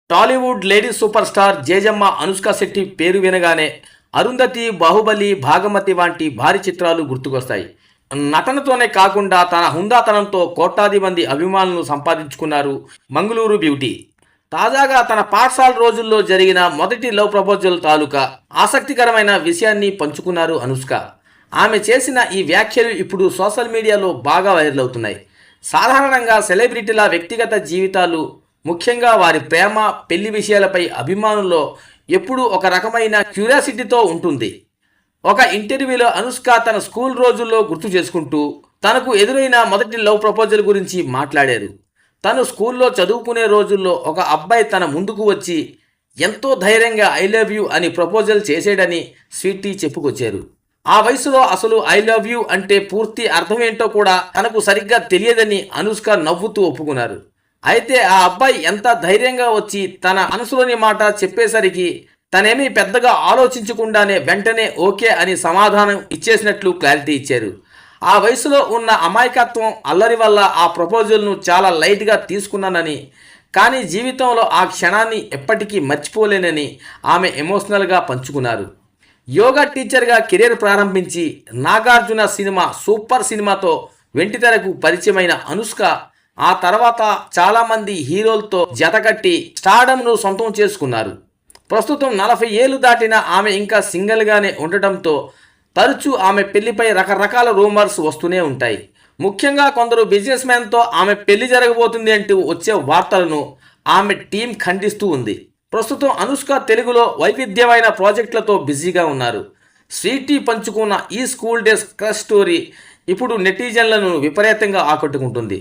Tollywood lady super star జేజమ్మ అనుష్క శెట్టి పేరు వినగానే అరుంధతి, బాహుబలి, భాగమతి వంటి భారీ చిత్రాలు గుర్తుకొస్తాయి. నటనతోనే కాకుండా తన హుందాతనంతో కోట్లాది మంది అభిమానులను సంపాదించుకున్నారు మంగళూరు బ్యూటీ. తాజాగా తన పాఠశాల రోజుల్లో జరిగిన మొదటి లవ్ ప్రపోజల్ తాలూకా ఆసక్తికరమైన విషయాన్ని పంచుకున్నారు అనుష్క. ఆమె చేసిన ఈ వ్యాఖ్యలు ఇప్పుడు సోషల్ మీడియాలో బాగా వైరల్ అవుతున్నాయి. సాధారణంగా సెలబ్రిటీల వ్యక్తిగత జీవితాలు, ముఖ్యంగా వారి ప్రేమ, పెళ్లి విషయాలపై అభిమానుల్లో ఎప్పుడూ ఒక రకమైన క్యూరియాసిటీతో ఉంటుంది. ఒక ఇంటర్వ్యూలో అనుష్క తన స్కూల్ రోజుల్లో గుర్తు చేసుకుంటూ తనకు ఎదురైన మొదటి లవ్ ప్రపోజల్ గురించి మాట్లాడారు. తను స్కూల్లో చదువుకునే రోజుల్లో ఒక అబ్బాయి తన ముందుకు వచ్చి ఎంతో ధైర్యంగా ఐ లవ్ యూ అని ప్రపోజల్ చేసేడని స్వీటీ చెప్పుకొచ్చారు. ఆ వయసులో అసలు ఐ లవ్ యూ అంటే పూర్తి అర్థం ఏంటో కూడా తనకు సరిగ్గా తెలియదని అనుష్క నవ్వుతూ ఒప్పుకున్నారు. అయితే ఆ అబ్బాయి ఎంత ధైర్యంగా వచ్చి తన మనసులోని మాట చెప్పేసరికి తనేమీ పెద్దగా ఆలోచించకుండానే వెంటనే ఓకే అని సమాధానం ఇచ్చేసినట్లు క్లారిటీ ఇచ్చారు. ఆ వయసులో ఉన్న అమాయకత్వం, అల్లరి వల్ల ఆ ప్రపోజల్ను చాలా లైట్గా తీసుకున్నానని, కానీ జీవితంలో ఆ క్షణాన్ని ఎప్పటికీ మర్చిపోలేనని ఆమె ఎమోషనల్గా పంచుకున్నారు. యోగా టీచర్గా కెరీర్ ప్రారంభించి నాగార్జున సినిమా సూపర్ సినిమాతో వెండితెరకు పరిచయమైన అనుష్క ఆ తర్వాత చాలామంది హీరోలతో జతకట్టి స్టార్డమ్ను సొంతం చేసుకున్నారు. ప్రస్తుతం 40 ఏళ్లు దాటిన ఆమె ఇంకా సింగిల్గానే ఉండటంతో తరచూ ఆమె పెళ్లిపై రకరకాల రూమర్స్ వస్తూనే ఉంటాయి. ముఖ్యంగా కొందరు బిజినెస్ మ్యాన్తో ఆమె పెళ్లి జరగబోతుంది అంటూ వచ్చే వార్తలను ఆమె టీం ఖండిస్తూ ఉంది. ప్రస్తుతం అనుష్క తెలుగులో వైవిధ్యమైన ప్రాజెక్టులతో బిజీగా ఉన్నారు. స్వీటీ పంచుకున్న ఈ స్కూల్ డేస్ క్రష్ స్టోరీ ఇప్పుడు నెటిజన్లను విపరీతంగా ఆకట్టుకుంటుంది.